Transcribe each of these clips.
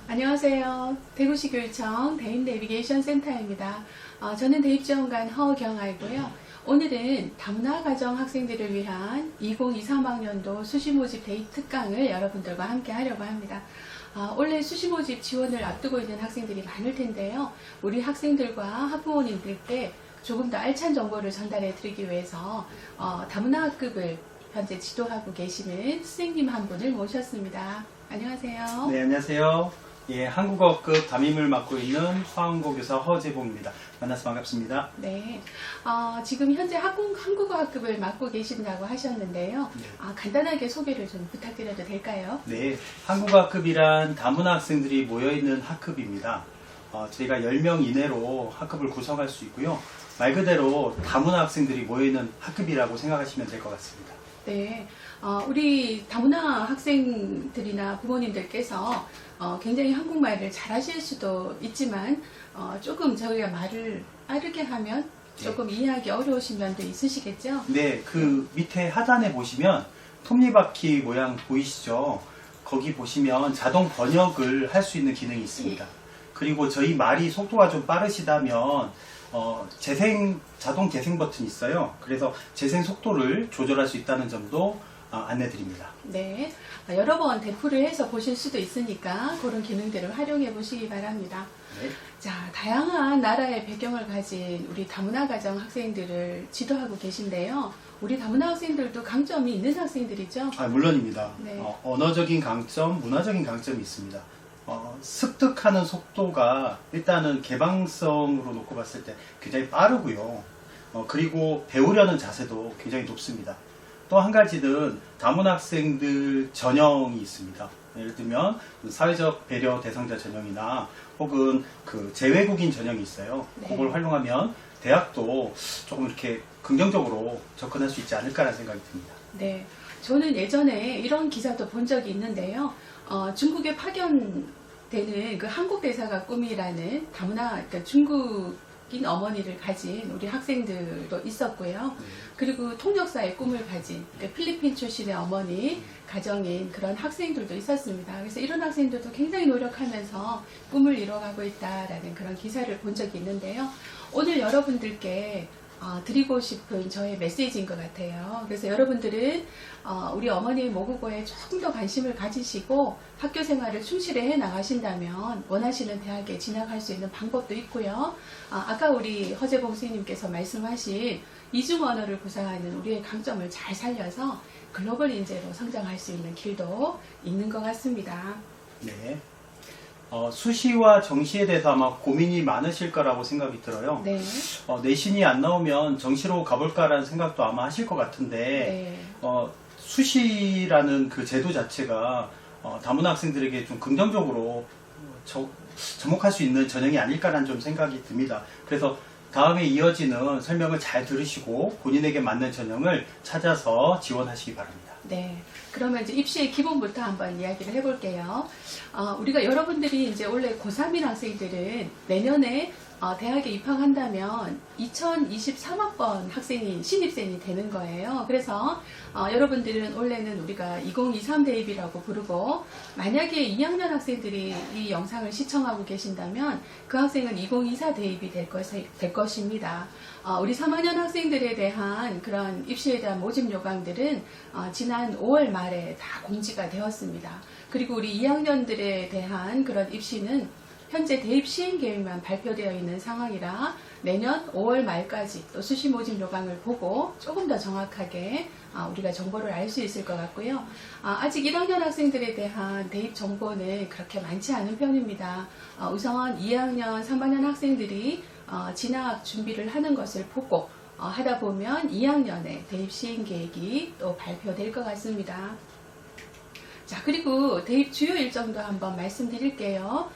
안녕하세요. 대구시 교육청 대입 내비게이션 센터입니다. 저는 대입지원관 허경아이고요. 오늘은 다문화 가정 학생들을 위한 2023학년도 수시모집 대입 특강을 여러분들과 함께 하려고 합니다. 올해 수시모집 지원을 앞두고 있는 학생들이 많을 텐데요. 우리 학생들과 학부모님들께 조금 더 알찬 정보를 전달해 드리기 위해서 다문화 학급을 현재 지도하고 계시는 선생님 한 분을 모셨습니다. 안녕하세요. 네, 안녕하세요. 예, 한국어급 담임을 맡고 있는 화원고 교사 허재봉입니다. 만나서 반갑습니다. 네, 지금 현재 한국어 학급을 맡고 계신다고 하셨는데요. 네. 간단하게 소개를 좀 부탁드려도 될까요? 네, 한국어학급이란 다문화 학생들이 모여있는 학급입니다. 저희가 10명 이내로 학급을 구성할 수 있고요. 말 그대로 다문화 학생들이 모여있는 학급이라고 생각하시면 될 것 같습니다. 네, 우리 다문화 학생들이나 부모님들께서 굉장히 한국말을 잘하실 수도 있지만 조금 저희가 말을 빠르게 하면 조금 이해하기 어려우신 면도 있으시겠죠? 네, 그 밑에 하단에 보시면 톱니바퀴 모양 보이시죠? 거기 보시면 자동 번역을 할 수 있는 기능이 있습니다. 그리고 저희 말이 속도가 좀 빠르시다면 자동 재생 버튼이 있어요. 그래서 재생 속도를 조절할 수 있다는 점도 안내 드립니다. 네, 여러 번 대표를 해서 보실 수도 있으니까 그런 기능들을 활용해 보시기 바랍니다. 네. 자, 다양한 나라의 배경을 가진 우리 다문화 가정 학생들을 지도하고 계신데요. 우리 다문화 학생들도 강점이 있는 학생들이죠? 물론입니다. 네. 언어적인 강점, 문화적인 강점이 있습니다. 습득하는 속도가 일단은 개방성으로 놓고 봤을 때 굉장히 빠르고요. 그리고 배우려는 자세도 굉장히 높습니다. 또 한 가지는 다문화 학생들 전형이 있습니다. 예를 들면 사회적 배려 대상자 전형이나 혹은 그 재외국인 전형이 있어요. 네. 그걸 활용하면 대학도 조금 이렇게 긍정적으로 접근할 수 있지 않을까라는 생각이 듭니다. 네, 저는 예전에 이런 기사도 본 적이 있는데요. 중국에 파견되는 그 한국 대사가 꿈이라는 다문화, 그러니까 중국인 어머니를 가진 우리 학생들도 있었고요. 그리고 통역사의 꿈을 가진 그러니까 필리핀 출신의 어머니 가정인 그런 학생들도 있었습니다. 그래서 이런 학생들도 굉장히 노력하면서 꿈을 이뤄가고 있다라는 그런 기사를 본 적이 있는데요. 오늘 여러분들께 드리고 싶은 저의 메시지인 것 같아요. 그래서 여러분들은 우리 어머니의 모국어에 조금 더 관심을 가지시고 학교 생활을 충실히 해 나가신다면 원하시는 대학에 진학할 수 있는 방법도 있고요. 아까 우리 허재봉 선생님께서 말씀하신 이중 언어를 구사하는 우리의 강점을 잘 살려서 글로벌 인재로 성장할 수 있는 길도 있는 것 같습니다. 네. 수시와 정시에 대해서 아마 고민이 많으실 거라고 생각이 들어요. 네. 내신이 안 나오면 정시로 가볼까라는 생각도 아마 하실 것 같은데, 네. 수시라는 그 제도 자체가 다문화 학생들에게 좀 긍정적으로 접목할 수 있는 전형이 아닐까라는 좀 생각이 듭니다. 그래서 다음에 이어지는 설명을 잘 들으시고 본인에게 맞는 전형을 찾아서 지원하시기 바랍니다. 네. 그러면 이제 입시의 기본부터 한번 이야기를 해볼게요. 우리가 여러분들이 이제 원래 고3인 학생들은 내년에 대학에 입학한다면 2023학번 학생이 신입생이 되는 거예요. 그래서 여러분들은 원래는 우리가 2023 대입이라고 부르고 만약에 2학년 학생들이 이 영상을 시청하고 계신다면 그 학생은 2024 대입이 될 것입니다. 우리 3학년 학생들에 대한 그런 입시에 대한 모집 요강들은 지난 5월 말에 다 공지가 되었습니다. 그리고 우리 2학년들에 대한 그런 입시는 현재 대입 시행 계획만 발표되어 있는 상황이라 내년 5월 말까지 또 수시 모집 요강을 보고 조금 더 정확하게 우리가 정보를 알 수 있을 것 같고요. 아직 1학년 학생들에 대한 대입 정보는 그렇게 많지 않은 편입니다. 우선 2학년, 3학년 학생들이 진학 준비를 하는 것을 보고 하다 보면 2학년에 대입 시행 계획이 또 발표될 것 같습니다. 자, 그리고 대입 주요 일정도 한번 말씀드릴게요.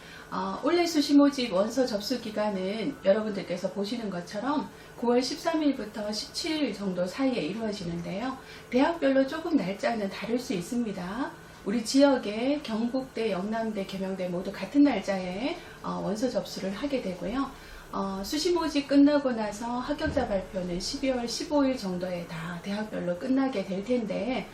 올해 수시 모집 원서 접수 기간은 여러분들께서 보시는 것처럼 9월 13일부터 17일 정도 사이에 이루어지는데요. 대학별로 조금 날짜는 다를 수 있습니다. 우리 지역의 경북대, 영남대, 계명대 모두 같은 날짜에 원서 접수를 하게 되고요. 수시 모집 끝나고 나서 합격자 발표는 12월 15일 정도에 다 대학별로 끝나게 될 텐데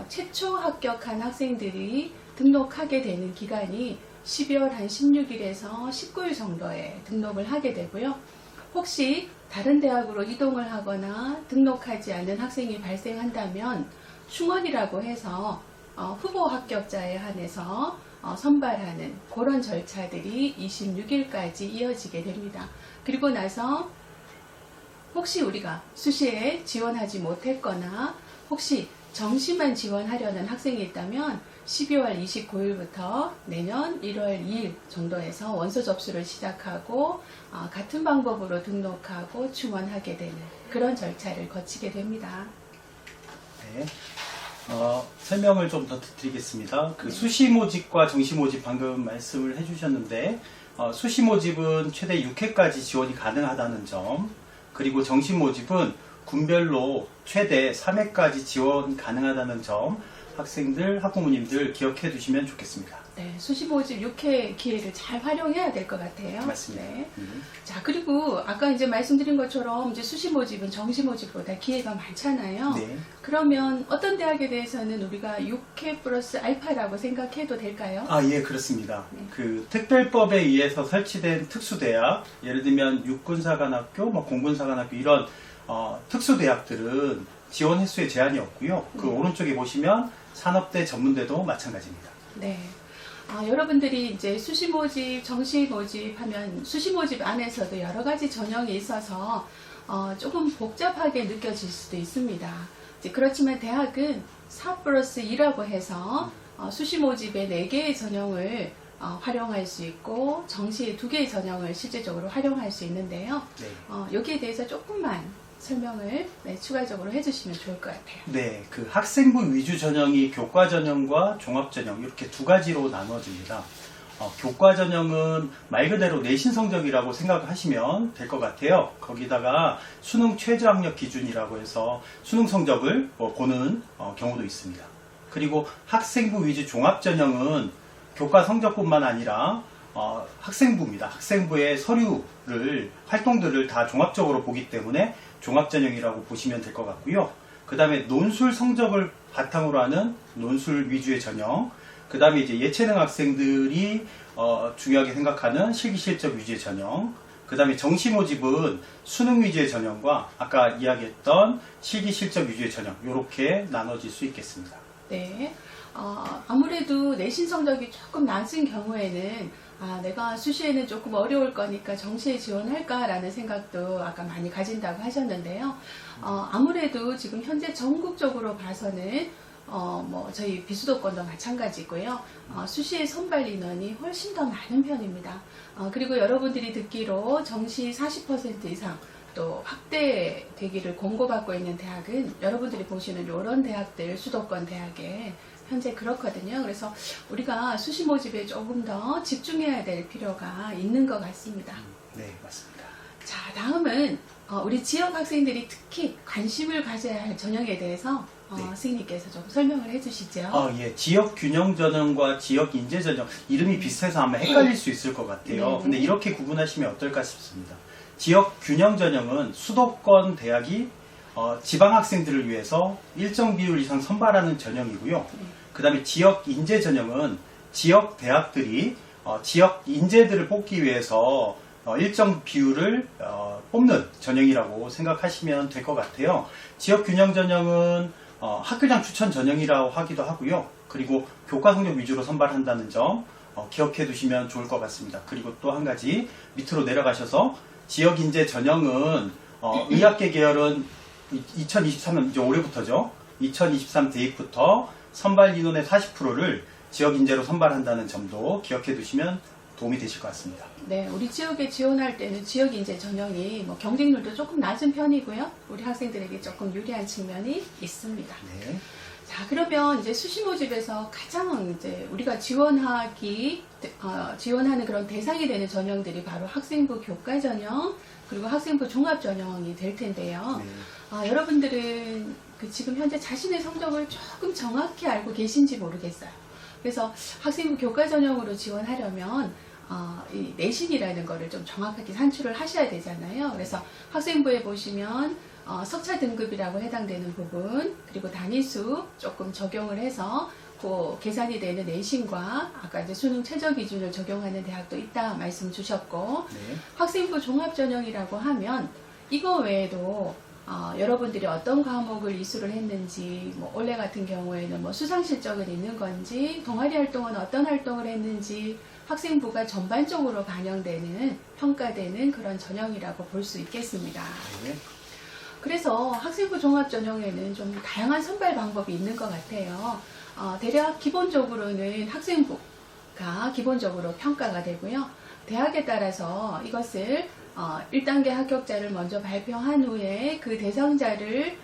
최초 합격한 학생들이 등록하게 되는 기간이 12월 한 16일에서 19일 정도에 등록을 하게 되고요. 혹시 다른 대학으로 이동을 하거나 등록하지 않는 학생이 발생한다면 충원이라고 해서 후보 합격자에 한해서 선발하는 그런 절차들이 26일까지 이어지게 됩니다. 그리고 나서 혹시 우리가 수시에 지원하지 못했거나 혹시 정시만 지원하려는 학생이 있다면 12월 29일부터 내년 1월 2일 정도에서 원서 접수를 시작하고 같은 방법으로 등록하고 충원하게 되는 그런 절차를 거치게 됩니다. 네. 설명을 좀 더 드리겠습니다. 그 수시 모집과 정시 모집 방금 말씀을 해주셨는데 수시 모집은 최대 6회까지 지원이 가능하다는 점, 그리고 정시 모집은 군별로 최대 3회까지 지원 가능하다는 점 학생들, 학부모님들 기억해 두시면 좋겠습니다. 네, 수시 모집 6회 기회를 잘 활용해야 될 것 같아요. 맞습니다. 네. 자, 그리고 아까 이제 말씀드린 것처럼 이제 수시 모집은 정시 모집보다 기회가 많잖아요. 네. 그러면 어떤 대학에 대해서는 우리가 6회 플러스 알파라고 생각해도 될까요? 예, 그렇습니다. 네. 그 특별법에 의해서 설치된 특수대학, 예를 들면 육군사관학교, 공군사관학교 이런 특수대학들은 지원 횟수에 제한이 없고요. 그 오른쪽에 보시면 산업대, 전문대도 마찬가지입니다. 네. 여러분들이 이제 수시 모집, 정시 모집 하면 수시 모집 안에서도 여러 가지 전형이 있어서 조금 복잡하게 느껴질 수도 있습니다. 이제 그렇지만 대학은 4+2라고 해서 수시 모집에 4개의 전형을 활용할 수 있고 정시에 2개의 전형을 실제적으로 활용할 수 있는데요. 네. 여기에 대해서 조금만 설명을 추가적으로 해주시면 좋을 것 같아요. 네, 그 학생부 위주 전형이 교과 전형과 종합 전형 이렇게 두 가지로 나눠집니다. 교과 전형은 말 그대로 내신 성적이라고 생각하시면 될 것 같아요. 거기다가 수능 최저학력 기준이라고 해서 수능 성적을 보는 경우도 있습니다. 그리고 학생부 위주 종합 전형은 교과 성적뿐만 아니라 학생부입니다. 학생부의 서류를, 활동들을 다 종합적으로 보기 때문에 종합전형이라고 보시면 될 것 같고요. 그 다음에 논술 성적을 바탕으로 하는 논술 위주의 전형, 그 다음에 이제 예체능 학생들이 중요하게 생각하는 실기실적 위주의 전형, 그 다음에 정시 모집은 수능 위주의 전형과 아까 이야기했던 실기실적 위주의 전형, 이렇게 나눠질 수 있겠습니다. 네. 아무래도 내신 성적이 조금 낮은 경우에는 내가 수시에는 조금 어려울 거니까 정시에 지원할까라는 생각도 아까 많이 가진다고 하셨는데요. 아무래도 지금 현재 전국적으로 봐서는 저희 비수도권도 마찬가지고요. 수시의 선발 인원이 훨씬 더 많은 편입니다. 그리고 여러분들이 듣기로 정시 40% 이상 또 확대되기를 공고받고 있는 대학은 여러분들이 보시는 이런 대학들, 수도권 대학에 현재 그렇거든요. 그래서 우리가 수시 모집에 조금 더 집중해야 될 필요가 있는 것 같습니다. 네, 맞습니다. 자, 다음은 우리 지역 학생들이 특히 관심을 가져야 할 전형에 대해서 네. 선생님께서 좀 설명을 해주시죠. 예, 지역 균형 전형과 지역 인재 전형 이름이 비슷해서 아마 헷갈릴 수 있을 것 같아요. 네. 근데 이렇게 구분하시면 어떨까 싶습니다. 지역 균형 전형은 수도권 대학이 지방 학생들을 위해서 일정 비율 이상 선발하는 전형이고요. 그 다음에 지역 인재 전형은 지역 대학들이 지역 인재들을 뽑기 위해서 일정 비율을 뽑는 전형이라고 생각하시면 될 것 같아요. 지역 균형 전형은 학교장 추천 전형이라고 하기도 하고요. 그리고 교과 성적 위주로 선발한다는 점 기억해 두시면 좋을 것 같습니다. 그리고 또 한 가지 밑으로 내려가셔서 지역 인재 전형은 의학계 계열은 2023년 이제 올해부터죠. 2023 대입부터 선발 인원의 40%를 지역 인재로 선발한다는 점도 기억해 두시면 도움이 되실 것 같습니다. 네, 우리 지역에 지원할 때는 지역 인재 전형이 경쟁률도 조금 낮은 편이고요. 우리 학생들에게 조금 유리한 측면이 있습니다. 네. 자, 그러면 이제 수시 모집에서 가장 이제 우리가 지원하는 그런 대상이 되는 전형들이 바로 학생부 교과 전형, 그리고 학생부 종합 전형이 될 텐데요. 네. 여러분들은 지금 현재 자신의 성적을 조금 정확히 알고 계신지 모르겠어요. 그래서 학생부 교과 전형으로 지원하려면 이 내신이라는 거를 좀 정확하게 산출을 하셔야 되잖아요. 그래서 학생부에 보시면 석차 등급이라고 해당되는 부분, 그리고 단위수 조금 적용을 해서 그 계산이 되는 내신과 아까 이제 수능 최저 기준을 적용하는 대학도 있다 말씀 주셨고, 네. 학생부 종합전형이라고 하면 이거 외에도 여러분들이 어떤 과목을 이수를 했는지, 뭐 올해 같은 경우에는 뭐 수상 실적은 있는 건지, 동아리 활동은 어떤 활동을 했는지 학생부가 전반적으로 반영되는 평가되는 그런 전형이라고 볼 수 있겠습니다. 네. 그래서 학생부 종합전형에는 좀 다양한 선발 방법이 있는 것 같아요. 대략 기본적으로는 학생부가 기본적으로 평가가 되고요. 대학에 따라서 이것을 1단계 합격자를 먼저 발표한 후에 그 대상자를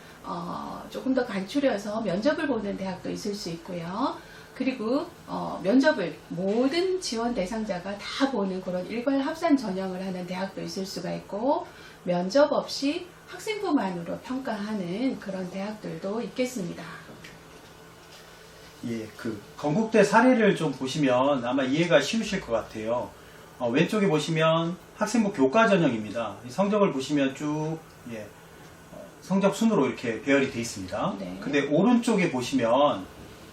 조금 더 간추려서 면접을 보는 대학도 있을 수 있고요. 그리고 면접을 모든 지원 대상자가 다 보는 그런 일괄 합산 전형을 하는 대학도 있을 수가 있고, 면접 없이 학생부만으로 평가하는 그런 대학들도 있겠습니다. 예, 그 건국대 사례를 좀 보시면 아마 이해가 쉬우실 것 같아요. 왼쪽에 보시면 학생부 교과 전형입니다. 이 성적을 보시면 쭉 성적 순으로 이렇게 배열이 되어 있습니다. 네. 근데 오른쪽에 보시면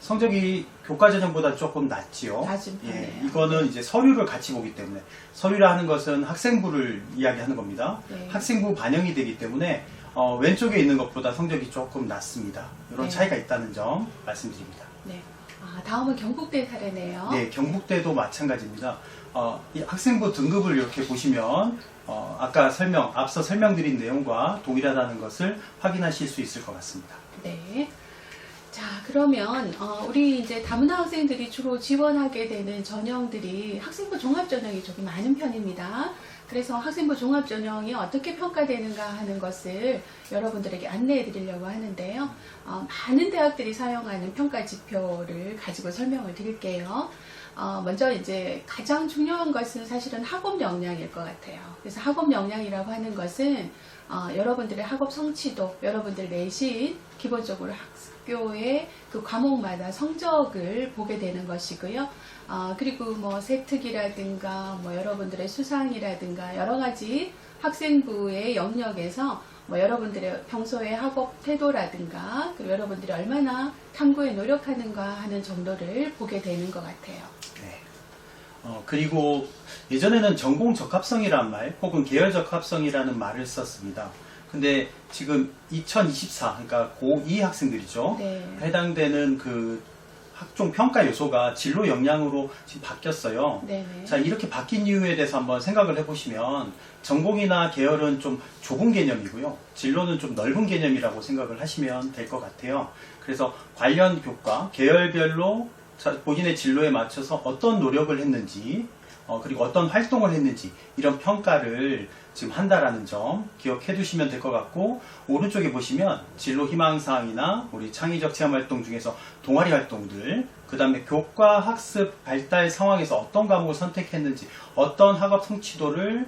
성적이 교과 전형보다 조금 낮지요. 낮은 편이에요. 예, 이거는 이제 서류를 같이 보기 때문에, 서류라 하는 것은 학생부를 이야기하는 겁니다. 네. 학생부 반영이 되기 때문에 왼쪽에 있는 것보다 성적이 조금 낮습니다. 이런 네. 차이가 있다는 점 말씀드립니다. 네. 다음은 경북대 사례네요. 네, 경북대도 마찬가지입니다. 이 학생부 등급을 이렇게 보시면 아까 앞서 설명드린 내용과 동일하다는 것을 확인하실 수 있을 것 같습니다. 네. 자, 그러면 우리 이제 다문화 학생들이 주로 지원하게 되는 전형들이 학생부 종합전형이 조금 많은 편입니다. 그래서 학생부 종합전형이 어떻게 평가되는가 하는 것을 여러분들에게 안내해 드리려고 하는데요. 많은 대학들이 사용하는 평가 지표를 가지고 설명을 드릴게요. 먼저 이제 가장 중요한 것은 사실은 학업 역량일 것 같아요. 그래서 학업 역량이라고 하는 것은 여러분들의 학업 성취도, 여러분들 내신, 기본적으로 학교의 그 과목마다 성적을 보게 되는 것이고요. 그리고 뭐 세특이라든가 뭐 여러분들의 수상이라든가 여러 가지 학생부의 영역에서 뭐 여러분들의 평소의 학업 태도라든가 그리고 여러분들이 얼마나 탐구에 노력하는가 하는 정도를 보게 되는 것 같아요. 네. 그리고 예전에는 전공 적합성이란 말 혹은 계열 적합성이라는 말을 썼습니다. 근데 지금 2024, 그러니까 고2 학생들이죠. 네. 해당되는 그 학종 평가 요소가 진로 역량으로 지금 바뀌었어요. 네네. 자, 이렇게 바뀐 이유에 대해서 한번 생각을 해보시면 전공이나 계열은 좀 좁은 개념이고요. 진로는 좀 넓은 개념이라고 생각을 하시면 될 것 같아요. 그래서 관련 교과, 계열별로 본인의 진로에 맞춰서 어떤 노력을 했는지, 그리고 어떤 활동을 했는지 이런 평가를 지금 한다라는 점 기억해 두시면 될 것 같고, 오른쪽에 보시면 진로 희망사항이나 우리 창의적 체험활동 중에서 동아리 활동들, 그 다음에 교과 학습 발달 상황에서 어떤 과목을 선택했는지, 어떤 학업 성취도를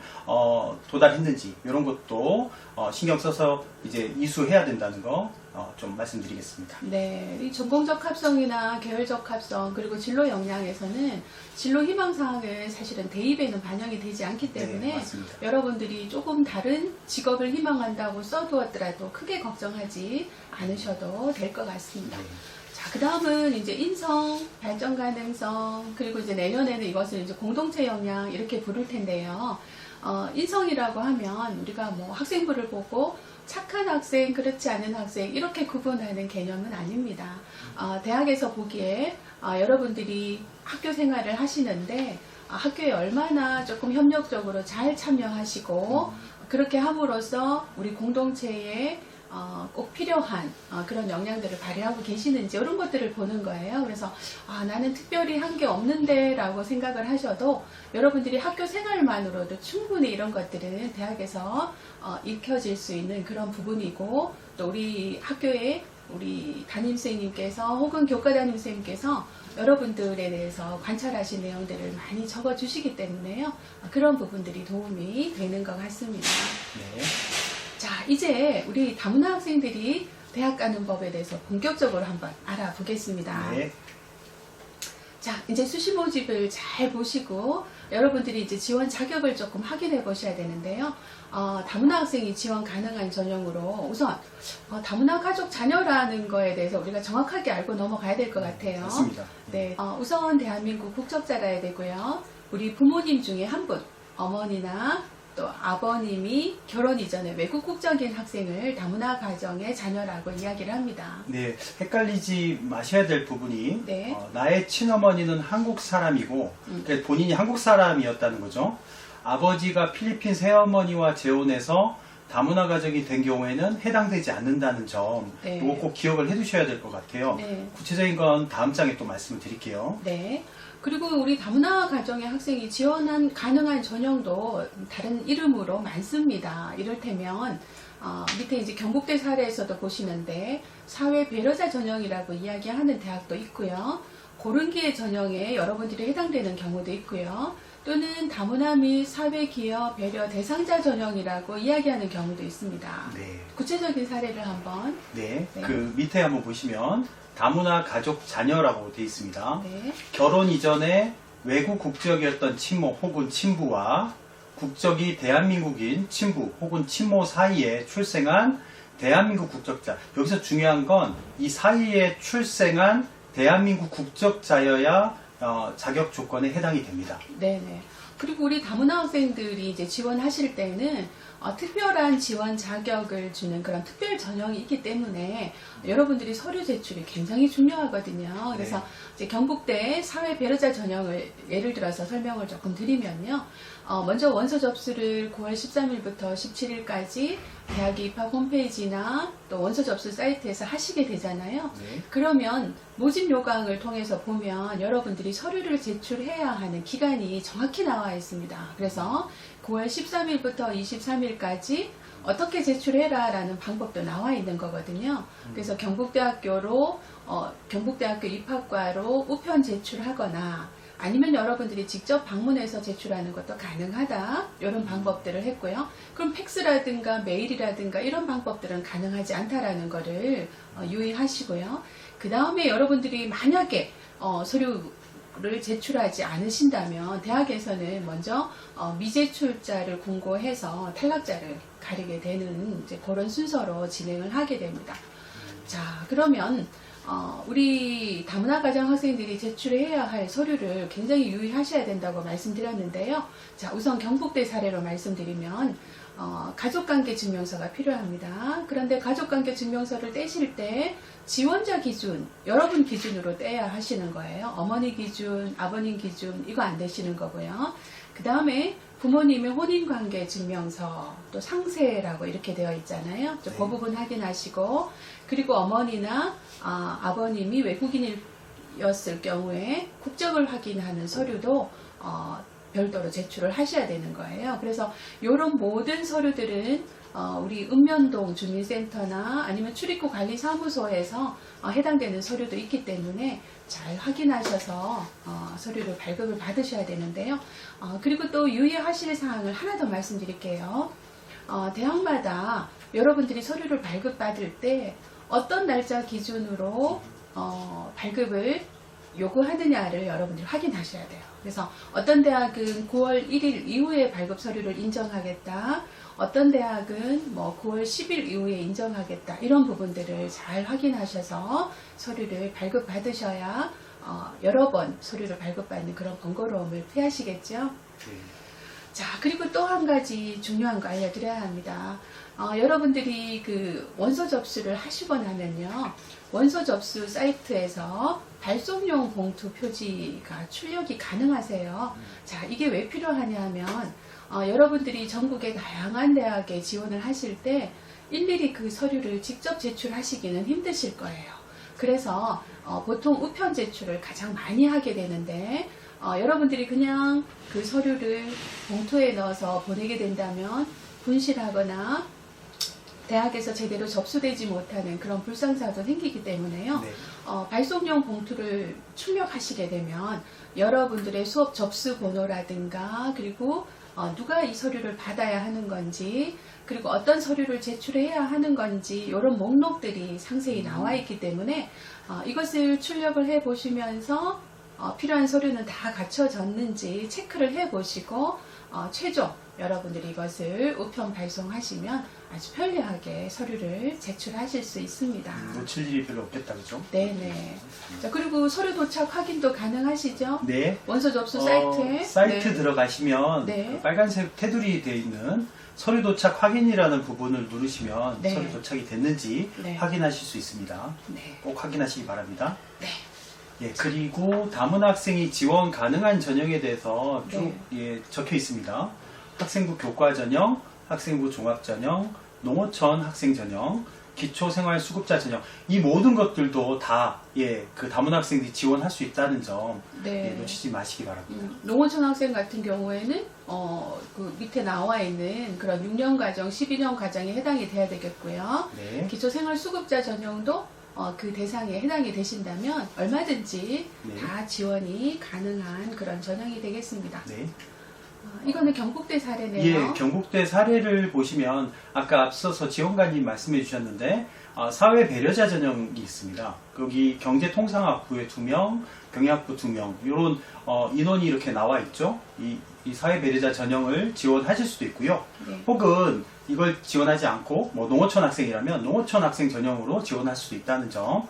도달했는지 이런 것도 신경 써서 이제 이수해야 된다는 거 좀 말씀드리겠습니다. 네, 이 전공적 합성이나 계열적 합성 그리고 진로 역량에서는 진로 희망 사항은 사실은 대입에는 반영이 되지 않기 때문에 네, 맞습니다. 여러분들이 조금 다른 직업을 희망한다고 써두었더라도 크게 걱정하지 않으셔도 될 것 같습니다. 네. 자, 그 다음은 이제 인성, 발전 가능성, 그리고 이제 내년에는 이것을 이제 공동체 역량 이렇게 부를 텐데요. 인성이라고 하면 우리가 뭐 학생부를 보고 착한 학생, 그렇지 않은 학생 이렇게 구분하는 개념은 아닙니다. 대학에서 보기에 여러분들이 학교 생활을 하시는데 학교에 얼마나 조금 협력적으로 잘 참여하시고 그렇게 함으로써 우리 공동체에 꼭 필요한 그런 역량들을 발휘하고 계시는지 이런 것들을 보는 거예요. 그래서 나는 특별히 한 게 없는데 라고 생각을 하셔도 여러분들이 학교 생활만으로도 충분히 이런 것들은 대학에서 익혀질 수 있는 그런 부분이고, 또 우리 학교에 우리 담임선생님께서 혹은 교과 담임선생님께서 여러분들에 대해서 관찰하신 내용들을 많이 적어주시기 때문에요. 그런 부분들이 도움이 되는 것 같습니다. 네. 자, 이제 우리 다문화 학생들이 대학 가는 법에 대해서 본격적으로 한번 알아보겠습니다. 네. 자, 이제 수시 모집을 잘 보시고 여러분들이 이제 지원 자격을 조금 확인해 보셔야 되는데요. 다문화 학생이 지원 가능한 전형으로 우선 다문화 가족 자녀라는 거에 대해서 우리가 정확하게 알고 넘어가야 될 것 같아요. 맞습니다. 네, 우선 대한민국 국적자라야 되고요. 우리 부모님 중에 한 분, 어머니나 또 아버님이 결혼 이전에 외국 국적인 학생을 다문화 가정의 자녀라고 이야기를 합니다. 네, 헷갈리지 마셔야 될 부분이 네. 나의 친어머니는 한국 사람이고 그러니까 본인이 한국 사람이었다는 거죠. 아버지가 필리핀 새어머니와 재혼해서 다문화 가정이 된 경우에는 해당되지 않는다는 점, 네. 이거 꼭 기억을 해두셔야 될 것 같아요. 네. 구체적인 건 다음 장에 또 말씀을 드릴게요. 네. 그리고 우리 다문화 가정의 학생이 지원 가능한 전형도 다른 이름으로 많습니다. 이를테면 밑에 이제 경북대 사례에서도 보시는데 사회 배려자 전형이라고 이야기하는 대학도 있고요. 고른기의 전형에 여러분들이 해당되는 경우도 있고요. 또는 다문화 및 사회 기여 배려 대상자 전형이라고 이야기하는 경우도 있습니다. 네. 구체적인 사례를 한번. 네. 네. 그 밑에 한번 보시면 다문화 가족 자녀라고 되어 있습니다. 네. 결혼 이전에 외국 국적이었던 친모 혹은 친부와 국적이 대한민국인 친부 혹은 친모 사이에 출생한 대한민국 국적자. 여기서 중요한 건 이 사이에 출생한 대한민국 국적자여야 자격 조건에 해당이 됩니다. 네네. 그리고 우리 다문화 학생들이 이제 지원하실 때는 특별한 지원 자격을 주는 그런 특별 전형이 있기 때문에 여러분들이 서류 제출이 굉장히 중요하거든요. 그래서 네. 이제 경북대 사회 배려자 전형을 예를 들어서 설명을 조금 드리면요. 먼저 원서 접수를 9월 13일부터 17일까지 대학 입학 홈페이지나 또 원서 접수 사이트에서 하시게 되잖아요. 네. 그러면 모집 요강을 통해서 보면 여러분들이 서류를 제출해야 하는 기간이 정확히 나와 있습니다. 그래서 9월 13일부터 23일까지 어떻게 제출해라 라는 방법도 나와 있는 거거든요. 그래서 경북대학교 입학과로 우편 제출하거나 아니면 여러분들이 직접 방문해서 제출하는 것도 가능하다. 이런 방법들을 했고요. 그럼 팩스라든가 메일이라든가 이런 방법들은 가능하지 않다라는 거를 유의하시고요. 그 다음에 여러분들이 만약에 서류를 제출하지 않으신다면 대학에서는 먼저 미제출자를 공고해서 탈락자를 가리게 되는 이제 그런 순서로 진행을 하게 됩니다. 자, 그러면 우리 다문화 가정 학생들이 제출해야 할 서류를 굉장히 유의하셔야 된다고 말씀드렸는데요. 자, 우선 경북대 사례로 말씀드리면 가족관계 증명서가 필요합니다. 그런데 가족관계 증명서를 떼실 때 지원자 기준, 여러분 기준으로 떼야 하시는 거예요. 어머니 기준, 아버님 기준 이거 안 되시는 거고요. 그 다음에 부모님의 혼인관계 증명서, 또 상세라고 이렇게 되어 있잖아요. 그 부분 확인하시고, 그리고 어머니나 아버님이 외국인이었을 경우에 국적을 확인하는 서류도 별도로 제출을 하셔야 되는 거예요. 그래서 이런 모든 서류들은 우리 읍면동 주민센터나 아니면 출입구 관리사무소에서 해당되는 서류도 있기 때문에 잘 확인하셔서 서류를 발급을 받으셔야 되는데요. 그리고 또 유의하실 사항을 하나 더 말씀드릴게요. 대학마다 여러분들이 서류를 발급받을 때 어떤 날짜 기준으로 발급을 요구하느냐를 여러분들이 확인하셔야 돼요. 그래서 어떤 대학은 9월 1일 이후에 발급 서류를 인정하겠다. 어떤 대학은 9월 10일 이후에 인정하겠다. 이런 부분들을 잘 확인하셔서 서류를 발급받으셔야 여러 번 서류를 발급받는 그런 번거로움을 피하시겠죠. 네. 자, 그리고 또 한 가지 중요한 거 알려드려야 합니다. 여러분들이 그 원서 접수를 하시고 나면요. 원서 접수 사이트에서 발송용 봉투 표지가 출력이 가능하세요. 자, 이게 왜 필요하냐 하면 여러분들이 전국의 다양한 대학에 지원을 하실 때 일일이 그 서류를 직접 제출하시기는 힘드실 거예요. 그래서 보통 우편 제출을 가장 많이 하게 되는데 여러분들이 그냥 그 서류를 봉투에 넣어서 보내게 된다면 분실하거나 대학에서 제대로 접수되지 못하는 그런 불상사도 생기기 때문에요. 네. 발송용 봉투를 출력하시게 되면 여러분들의 수업 접수 번호라든가 그리고 누가 이 서류를 받아야 하는 건지 그리고 어떤 서류를 제출해야 하는 건지 이런 목록들이 상세히 나와 있기 때문에 이것을 출력을 해 보시면서 필요한 서류는 다 갖춰졌는지 체크를 해보시고 최종 여러분들이 이것을 우편 발송하시면 아주 편리하게 서류를 제출하실 수 있습니다. 놓칠 일이 별로 없겠다, 그죠? 네네. 자, 그리고 서류 도착 확인도 가능하시죠? 네. 원서 접수 사이트에 사이트 네. 들어가시면 네. 그 빨간색 테두리 되어 있는 서류 도착 확인이라는 부분을 누르시면 네. 서류 도착이 됐는지 네. 확인하실 수 있습니다. 네. 꼭 확인하시기 바랍니다. 네. 예, 그리고 다문화 학생이 지원 가능한 전형에 대해서 쭉 네. 적혀 있습니다. 학생부 교과 전형, 학생부 종합 전형, 농어촌 학생 전형, 기초생활수급자 전형, 이 모든 것들도 다 그 다문화 학생들이 지원할 수 있다는 점 네. 놓치지 마시기 바랍니다. 농어촌 학생 같은 경우에는 그 밑에 나와 있는 그런 6년 과정, 12년 과정에 해당이 돼야 되겠고요. 네. 기초생활수급자 전형도 그 대상에 해당이 되신다면 얼마든지 네. 다 지원이 가능한 그런 전형이 되겠습니다. 네. 이거는 경북대 사례네요. 예, 경북대 사례를 보시면 아까 앞서서 지원관님 말씀해 주셨는데 사회 배려자 전형이 있습니다. 거기 경제통상학부에 2명, 경영학부 2명 이런 인원이 이렇게 나와 있죠. 이 사회 배려자 전형을 지원하실 수도 있고요. 네. 혹은 이걸 지원하지 않고 뭐 농어촌 학생이라면 농어촌 학생 전형으로 지원할 수도 있다는 점.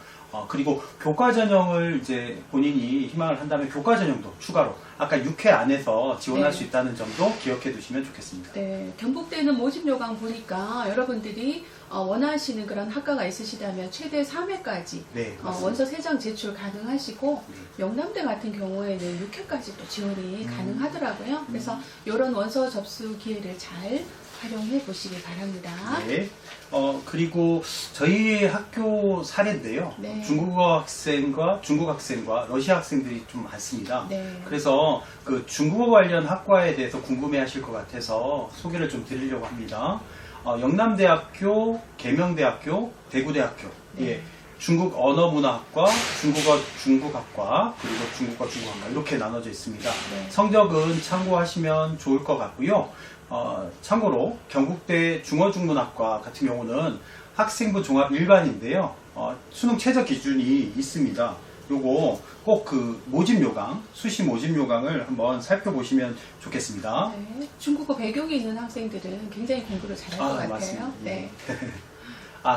그리고 교과 전형을 이제 본인이 희망을 한다면 교과 전형도 추가로 아까 6회 안에서 지원할 네. 수 있다는 점도 기억해 두시면 좋겠습니다. 네, 경북대는 모집 요강 보니까 여러분들이 원하시는 그런 학과가 있으시다면 최대 3회까지 네, 맞습니다. 원서 3장 제출 가능하시고 네. 영남대 같은 경우에는 6회까지 또 지원이 가능하더라고요. 그래서 이런 원서 접수 기회를 잘 활용해 보시기 바랍니다. 네. 그리고 저희 학교 사례인데요. 네. 중국어 학생과 중국 학생과 러시아 학생들이 좀 많습니다. 네. 그래서 그 중국어 관련 학과에 대해서 궁금해 하실 것 같아서 소개를 좀 드리려고 합니다. 영남대학교, 계명대학교, 대구대학교, 네. 예, 중국 언어문화학과, 중국어 중국학과, 그리고 중국어 중국학과 이렇게 나눠져 있습니다. 네. 성적은 참고하시면 좋을 것 같고요. 참고로 경북대 중어중문학과 같은 경우는 학생부 종합 일반인데요. 수능 최저 기준이 있습니다. 요거 꼭 그 모집 요강, 수시 모집 요강을 한번 살펴보시면 좋겠습니다. 네. 중국어 배경이 있는 학생들은 굉장히 공부를 잘할 것 같아요. 맞습니다. 네.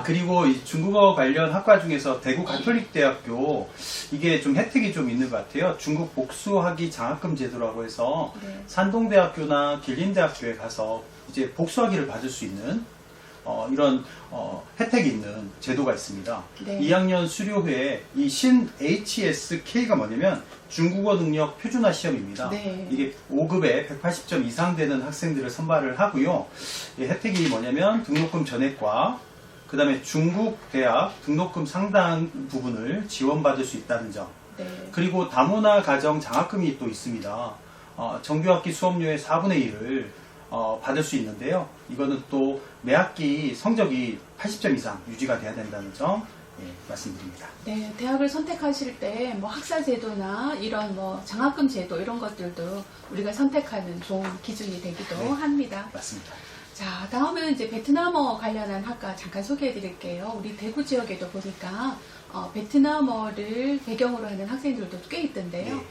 그리고 이 중국어 관련 학과 중에서 대구 가톨릭대학교 이게 좀 혜택이 좀 있는 것 같아요. 중국 복수학위 장학금 제도라고 해서 네. 산동대학교나 길림대학교에 가서 이제 복수학위를 받을 수 있는 이런 혜택이 있는 제도가 있습니다. 네. 2학년 수료회에 이 신 HSK가 뭐냐면 중국어 능력 표준화 시험입니다. 네. 이게 5급에 180점 이상 되는 학생들을 선발을 하고요. 이 혜택이 뭐냐면 등록금 전액과 그 다음에 중국 대학 등록금 상당 부분을 지원받을 수 있다는 점. 네. 그리고 다문화 가정 장학금이 또 있습니다. 정규학기 수업료의 4분의 1을 받을 수 있는데요. 이거는 또 매학기 성적이 80점 이상 유지가 돼야 된다는 점 말씀드립니다. 네, 대학을 선택하실 때 뭐 학사 제도나 이런 뭐 장학금 제도 이런 것들도 우리가 선택하는 좋은 기준이 되기도 네. 합니다. 맞습니다. 자, 다음은 이제 베트남어 관련한 학과 잠깐 소개해 드릴게요. 우리 대구 지역에도 보니까 베트남어를 배경으로 하는 학생들도 꽤 있던데요. 네.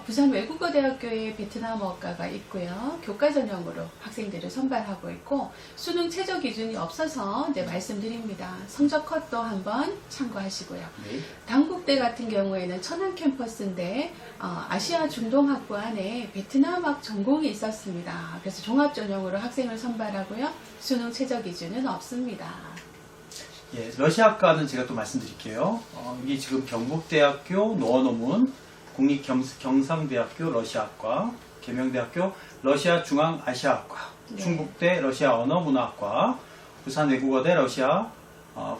부산 외국어대학교에 베트남어과가 있고요. 교과 전형으로 학생들을 선발하고 있고 수능 최저 기준이 없어서 이제 말씀드립니다. 성적 컷도 한번 참고하시고요. 네. 당국대 같은 경우에는 천안 캠퍼스인데 아시아 중동학부 안에 베트남학 전공이 있었습니다. 그래서 종합 전형으로 학생을 선발하고요. 수능 최저 기준은 없습니다. 예, 러시아과는 제가 또 말씀드릴게요. 이게 지금 경북대학교 노원어문, 국립경상대학교 러시아학과, 계명대학교 러시아중앙아시아학과, 네. 충북대 러시아 언어문화학과, 부산외국어대 러시아,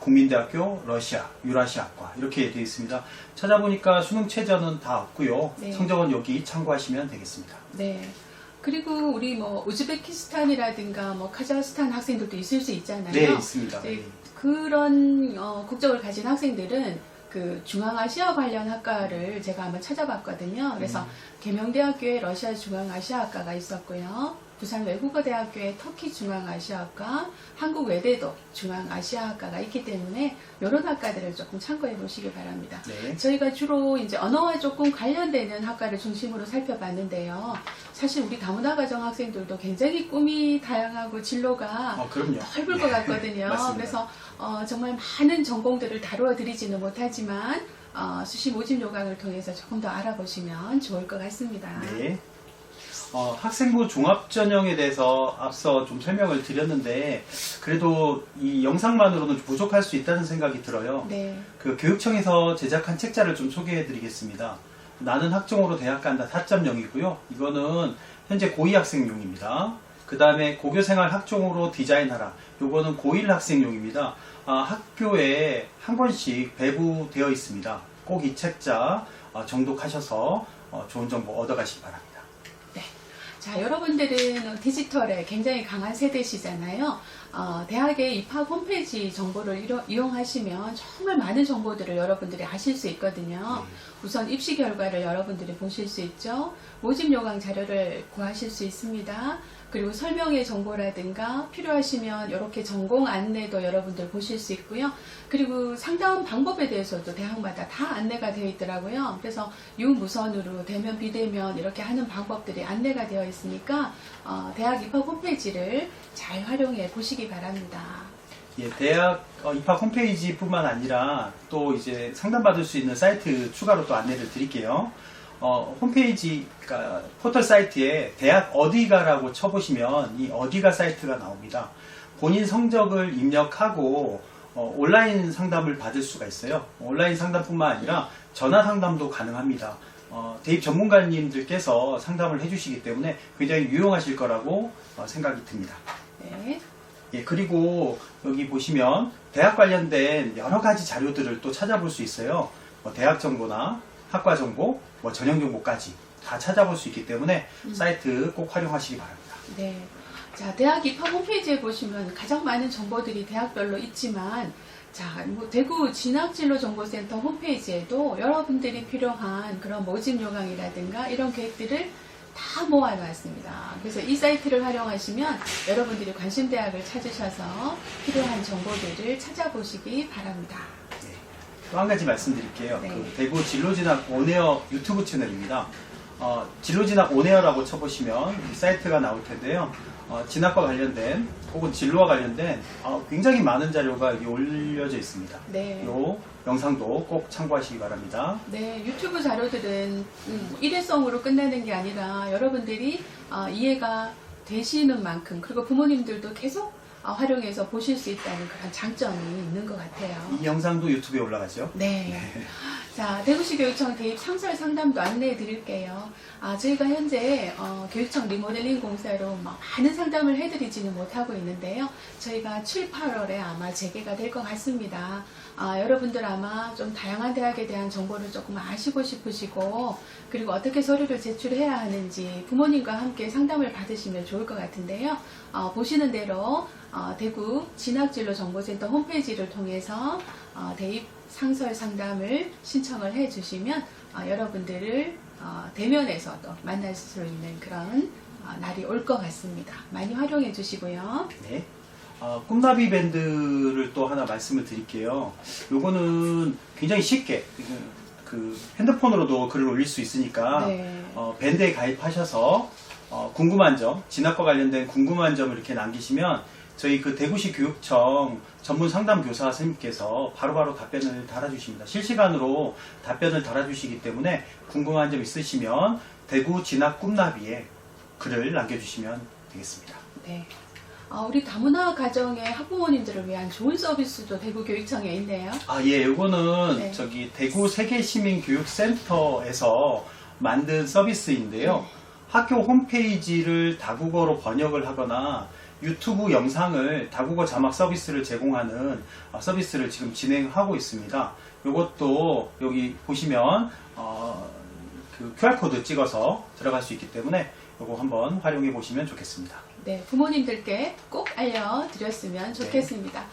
국민대학교 러시아 유라시아학과 이렇게 되어 있습니다. 찾아보니까 수능 최저는 다 없고요. 네. 성적은 여기 참고하시면 되겠습니다. 네. 그리고 우리 뭐 우즈베키스탄이라든가 뭐 카자흐스탄 학생들도 있을 수 있잖아요. 네, 있습니다. 네, 네. 그런 국적을 가진 학생들은 그 중앙아시아 관련 학과를 제가 한번 찾아봤거든요. 그래서 계명대학교에 러시아 중앙아시아학과가 있었고요. 부산 외국어대학교의 터키 중앙아시아학과, 한국 외대도 중앙아시아학과가 있기 때문에 이런 학과들을 조금 참고해 보시기 바랍니다. 네. 저희가 주로 이제 언어와 조금 관련되는 학과를 중심으로 살펴봤는데요. 사실 우리 다문화 가정 학생들도 굉장히 꿈이 다양하고 진로가 그럼요. 넓을 것 같거든요. 맞습니다. 그래서 정말 많은 전공들을 다루어 드리지는 못하지만 수시 모집 요강을 통해서 조금 더 알아보시면 좋을 것 같습니다. 네. 학생부 종합전형에 대해서 앞서 좀 설명을 드렸는데 그래도 이 영상만으로는 부족할 수 있다는 생각이 들어요. 네. 그 교육청에서 제작한 책자를 좀 소개해 드리겠습니다. 나는 학종으로 대학 간다 4.0이고요. 이거는 현재 고2 학생용입니다. 그 다음에 고교생활 학종으로 디자인하라. 요거는 고1 학생용입니다. 학교에 한 권씩 배부되어 있습니다. 꼭 이 책자 정독하셔서 좋은 정보 얻어가시기 바랍니다. 네. 자, 여러분들은 디지털에 굉장히 강한 세대시잖아요. 대학의 입학 홈페이지 정보를 이용하시면 정말 많은 정보들을 여러분들이 아실 수 있거든요. 우선 입시 결과를 여러분들이 보실 수 있죠. 모집 요강 자료를 구하실 수 있습니다. 그리고 설명의 정보라든가 필요하시면 이렇게 전공 안내도 여러분들 보실 수 있고요. 그리고 상담 방법에 대해서도 대학마다 다 안내가 되어 있더라고요. 그래서 유무선으로 대면 비대면 이렇게 하는 방법들이 안내가 되어 있으니까 대학 입학 홈페이지를 잘 활용해 보시기 바랍니다. 예, 대학 입학 홈페이지뿐만 아니라 또 이제 상담받을 수 있는 사이트 추가로 또 안내를 드릴게요. 홈페이지, 그러니까 포털 사이트에 대학 어디가라고 쳐보시면 이 어디가 사이트가 나옵니다. 본인 성적을 입력하고 온라인 상담을 받을 수가 있어요. 온라인 상담뿐만 아니라 전화 상담도 가능합니다. 대입 전문가님들께서 상담을 해주시기 때문에 굉장히 유용하실 거라고 생각이 듭니다. 네. 예, 그리고 여기 보시면 대학 관련된 여러 가지 자료들을 또 찾아볼 수 있어요. 대학 정보나 학과 정보, 전형 정보까지 다 찾아볼 수 있기 때문에 사이트 꼭 활용하시기 바랍니다. 네. 자, 대학 입학 홈페이지에 보시면 가장 많은 정보들이 대학별로 있지만, 자, 대구 진학진로정보센터 홈페이지에도 여러분들이 필요한 그런 모집 요강이라든가 이런 계획들을 다 모아놨습니다. 그래서 이 사이트를 활용하시면 여러분들이 관심 대학을 찾으셔서 필요한 정보들을 찾아보시기 바랍니다. 또 한 가지 말씀드릴게요. 네. 그 대구 진로진학 온에어 유튜브 채널입니다. 진로진학 온에어라고 쳐보시면 이 사이트가 나올 텐데요. 진학과 관련된 혹은 진로와 관련된 굉장히 많은 자료가 여기 올려져 있습니다. 네. 이 영상도 꼭 참고하시기 바랍니다. 네, 유튜브 자료들은 일회성으로 끝나는 게 아니라 여러분들이 이해가 되시는 만큼 그리고 부모님들도 계속 활용해서 보실 수 있다는 그런 장점이 있는 것 같아요. 이 영상도 유튜브에 올라가죠? 네. 자, 대구시 교육청 대입 상설 상담도 안내해 드릴게요. 저희가 현재 교육청 리모델링 공사로 많은 상담을 해드리지는 못하고 있는데요. 저희가 7, 8월에 아마 재개가 될 것 같습니다. 여러분들 아마 좀 다양한 대학에 대한 정보를 조금 아시고 싶으시고 그리고 어떻게 서류를 제출해야 하는지 부모님과 함께 상담을 받으시면 좋을 것 같은데요. 보시는 대로 대구 진학진로정보센터 홈페이지를 통해서 대입 상설 상담을 신청을 해주시면 여러분들을 대면에서도 만날 수 있는 그런 날이 올 것 같습니다. 많이 활용해 주시고요. 네. 꿈나비 밴드를 또 하나 말씀을 드릴게요. 요거는 굉장히 쉽게 그 핸드폰으로도 글을 올릴 수 있으니까 네. 밴드에 가입하셔서 궁금한 점, 진학과 관련된 궁금한 점을 이렇게 남기시면 저희 그 대구시 교육청 전문 상담 교사 선생님께서 바로바로 답변을 달아주십니다. 실시간으로 답변을 달아주시기 때문에 궁금한 점 있으시면 대구 진학 꿈나비에 글을 남겨주시면 되겠습니다. 네. 우리 다문화 가정의 학부모님들을 위한 좋은 서비스도 대구 교육청에 있네요. 예, 요거는 네. 저기 대구 세계시민교육센터에서 만든 서비스인데요. 네. 학교 홈페이지를 다국어로 번역을 하거나 유튜브 영상을 다국어 자막 서비스를 제공하는 서비스를 지금 진행하고 있습니다. 요것도 여기 보시면 그 QR코드 찍어서 들어갈 수 있기 때문에 요거 한번 활용해 보시면 좋겠습니다. 네, 부모님들께 꼭 알려드렸으면 좋겠습니다.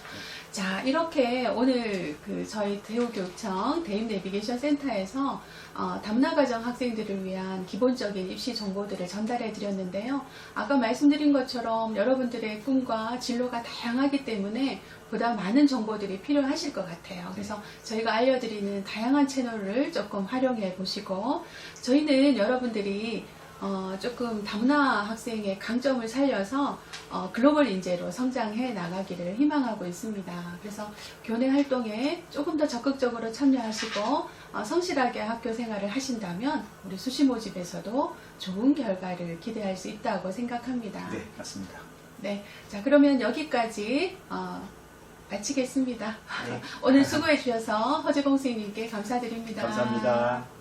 자, 이렇게 오늘 저희 대우교육청 대입내비게이션 센터에서 다문화가정 학생들을 위한 기본적인 입시 정보들을 전달해 드렸는데요. 아까 말씀드린 것처럼 여러분들의 꿈과 진로가 다양하기 때문에 보다 많은 정보들이 필요하실 것 같아요. 그래서 저희가 알려드리는 다양한 채널을 조금 활용해 보시고, 저희는 여러분들이 조금 다문화 학생의 강점을 살려서 글로벌 인재로 성장해 나가기를 희망하고 있습니다. 그래서 교내 활동에 조금 더 적극적으로 참여하시고 성실하게 학교 생활을 하신다면 우리 수시 모집에서도 좋은 결과를 기대할 수 있다고 생각합니다. 네, 맞습니다. 네, 자 그러면 여기까지 마치겠습니다. 네. 오늘 수고해 주셔서 허재봉 선생님께 감사드립니다. 감사합니다.